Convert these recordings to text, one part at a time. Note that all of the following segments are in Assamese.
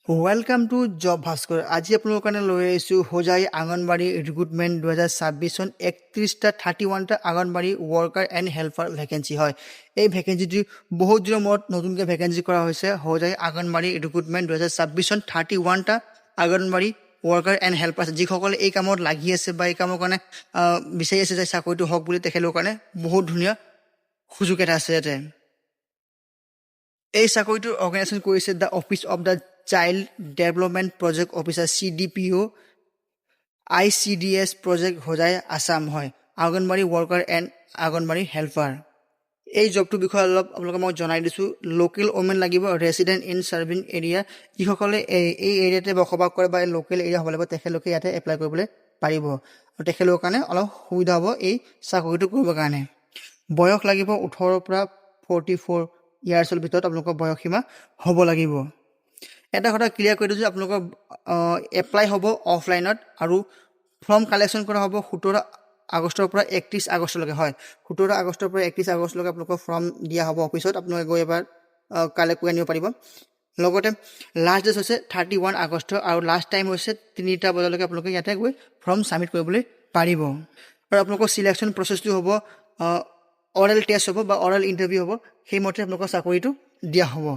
Welcome to job Bhaskar. আজি আপোনালোকৰ কাৰণে লৈ আহিছোঁ হোজাই আংগনবাড়ী ৰিক্ৰুটমেণ্ট 2026 চন 31টা 31টা anganwadi worker and helper vacancy হয়। এই ভেকেঞ্চিটি বহুত দিনৰ মূৰত নতুনকৈ ভেকেঞ্চি কৰা হৈছে। হোজাই আংগনবাড়ী ৰিক্ৰুটমেণ্ট 2026 চন 31টা আংগনবাড়ী ৱৰ্কাৰ এণ্ড হেল্পাৰ আছে, যিসকলে এই কামত লাগি আছে বা এই কামৰ কাৰণে বিচাৰি আছে যে চাকৰিটো হওক বুলি, তেখেতলোকৰ কাৰণে বহুত ধুনীয়া সুযোগ এটা আছে ইয়াতে। এই চাকৰিটোৰ অৰ্গেনাইজেশ্যন কৰিছে the office of the child development project officer CDPO ICDS project Hojai Assam হয়। Anganwadi worker and anganwadi helper. এই জবটোৰ বিষয়ে অলপ আপোনালোকে মই জনাই দিছোঁ। লোকেল ওমেন লাগিব, ৰেচিডেণ্ট ইন চাৰ্ভিং এৰিয়া, যিসকলে এই এৰিয়াতে বসবাস কৰে বা লোকেল এৰিয়া হ'ব লাগিব, তেখেতলোকে ইয়াতে এপ্লাই কৰিবলৈ পাৰিব আৰু তেখেতলোকৰ কাৰণে অলপ সুবিধা হ'ব এই চাকৰিটো কৰিবৰ কাৰণে। বয়স লাগিব 18 পৰা 44 ইয়াৰ্ছৰ ভিতৰত আপোনালোকৰ বয়সসীমা হ'ব লাগিব। এটা কথা ক্লিয়াৰ কৰি দিছোঁ, আপোনালোকৰ এপ্লাই হ'ব অফলাইনত আৰু ফৰ্ম কালেকশ্যন কৰা হ'ব 17 আগষ্টৰ পৰা 31 আগষ্টলৈকে হয়। 17 আগষ্টৰ পৰা 31 আগষ্টলৈকে আপোনালোকৰ ফৰ্ম দিয়া হ'ব অফিচত। আপোনালোকে গৈ এবাৰ কালেক্ট কৰি আনিব পাৰিব। লগতে লাষ্ট ডেট হৈছে 31 আগষ্ট আৰু লাষ্ট টাইম হৈছে 3টা বজালৈকে আপোনালোকে ইয়াতে গৈ ফৰ্ম ছাবমিট কৰিবলৈ পাৰিব। আৰু আপোনালোকৰ চিলেকশ্যন প্ৰচেছটো হ'ব অৰেল টেষ্ট হ'ব বা অৰেল ইণ্টাৰভিউ হ'ব, সেইমতে আপোনালোকৰ চাকৰিটো দিয়া হ'ব।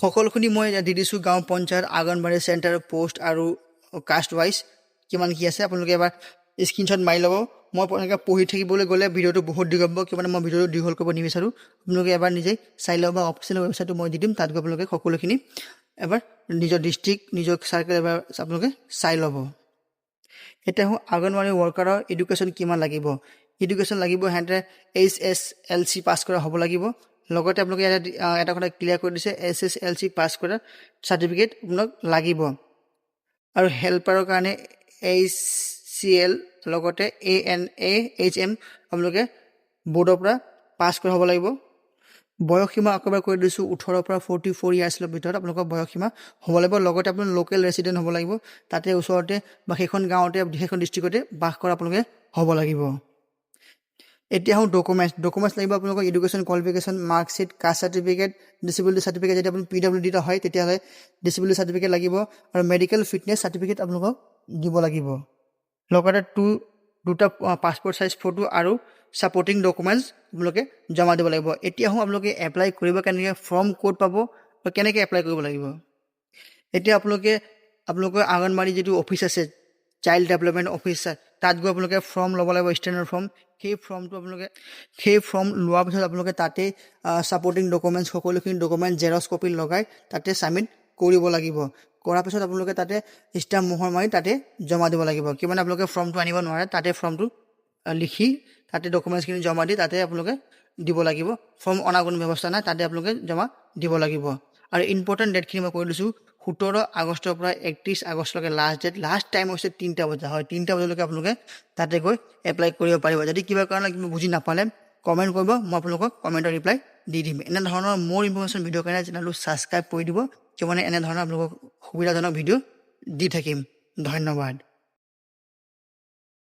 সকলোখিনি মই দি দিছোঁ, গাঁও পঞ্চায়ত, আংগনবাড়ী চেণ্টাৰ, পোষ্ট আৰু কাষ্ট ৱাইজ কিমান কি আছে। আপোনালোকে এবাৰ স্ক্ৰীনশ্বট মাৰি ল'ব। মই এনেকৈ পঢ়ি থাকিবলৈ গ'লে ভিডিঅ'টো বহুত দীঘল হ'ব, কিয় মানে মই ভিডিঅ'টো দীঘল কৰিব নিবিচাৰোঁ। আপোনালোকে এবাৰ নিজেই চাই ল'ব বা অফিচিয়েল ৱেবছাইটটো মই দি দিম, তাত গৈ আপোনালোকে সকলোখিনি এবাৰ নিজৰ ডিষ্ট্ৰিক্ট, নিজৰ চাৰ্কেল এবাৰ আপোনালোকে চাই ল'ব। এতিয়া আংগনবাড়ী ৱৰ্কাৰৰ এডুকেশ্যন কিমান লাগিব। এডুকেশ্যন লাগিব, সিহঁতে SSLC পাছ কৰা হ'ব লাগিব। লগতে আপোনালোকে ইয়াতে এটা কথা ক্লিয়াৰ কৰি দিছে, SSLC পাছ কৰা চাৰ্টিফিকেট আপোনাক লাগিব। আৰু হেল্পাৰৰ কাৰণে HCL লগতে ANAHM আপোনালোকে বৰ্ডৰ পৰা পাছ কৰা হ'ব লাগিব। বয়সসীমা একেবাৰে কৰি দিছোঁ, 18 পৰা 44 ইয়াৰ্ছৰ ভিতৰত আপোনালোকৰ বয়সসীমা হ'ব লাগিব। লগতে আপোনাৰ লোকেল ৰেচিডেণ্ট হ'ব লাগিব, তাতে ওচৰতে বা সেইখন গাঁৱতে সেইখন ডিষ্ট্ৰিক্টতে বাস কৰা আপোনালোকে হ'ব লাগিব। এতিয়া ডকুমেণ্টছ লাগিব আপোনালোকৰ education qualification, marksheet, caste certificate, disability certificate. যদি আপুনি PWD হয় তেতিয়াহ'লে ডিছেবিলিটি চাৰ্টিফিকেট লাগিব আৰু মেডিকেল ফিটনেছ চাৰ্টিফিকেট আপোনালোকক দিব লাগিব। লগতে দুটা পাছপৰ্ট চাইজ ফটো আৰু ছাপৰ্টিং ডকুমেণ্টছ আপোনালোকে জমা দিব লাগিব। এতিয়া আপোনালোকে এপ্লাই কৰিব কেনেকৈ, ফৰ্ম ক'ত পাব বা কেনেকৈ এপ্লাই কৰিব লাগিব। এতিয়া আপোনালোকৰ আংগনবাড়ী যিটো অফিচ আছে, চাইল্ড ডেভেলপমেণ্ট অফিচাৰ, তাত গৈ আপোনালোকে ফৰ্ম ল'ব লাগিব, ষ্টেণ্ডাৰ্ড ফৰ্ম। সেই ফৰ্ম লোৱাৰ পিছত আপোনালোকে তাতেই ছাপৰ্টিং ডকুমেণ্টছ, সকলোখিনি ডকুমেণ্ট জেৰক্স কপি লগাই তাতে ছাবমিট কৰিব লাগিব। কৰাৰ পিছত আপোনালোকে তাতে ষ্টাম্প মোহৰ মাৰি তাতে জমা দিব লাগিব। কিমান আপোনালোকে ফৰ্মটো আনিব নোৱাৰে, তাতে ফৰ্মটো লিখি তাতে ডকুমেণ্টছখিনি জমা দি তাতে আপোনালোকে দিব লাগিব। ফৰ্ম অনা কোনো ব্যৱস্থা নাই, তাতে আপোনালোকে জমা দিব লাগিব। আৰু ইম্পৰ্টেণ্ট ডেটখিনি মই কৈ দিছোঁ, 17 আগষ্টৰ পৰা 31 আগষ্টলৈকে লাষ্ট ডেট। লাষ্ট টাইম হৈছে 3টা বজা হয়। 3টা বজালৈকে আপোনালোকে তাতে গৈ এপ্লাই কৰিব পাৰিব। যদি কিবা কাৰণত বুজি নাপালে কমেণ্ট কৰিব, মই আপোনালোকক কমেণ্টৰ ৰিপ্লাই দি দিম। এনেধৰণৰ মোৰ ইনফৰমেশ্যন ভিডিঅ'ৰ কাৰণে চেনেলটো ছাবস্ক্ৰাইব কৰি দিব, কিয় মানে এনেধৰণৰ আপোনালোকক সুবিধাজনক ভিডিঅ' দি থাকিম। ধন্যবাদ।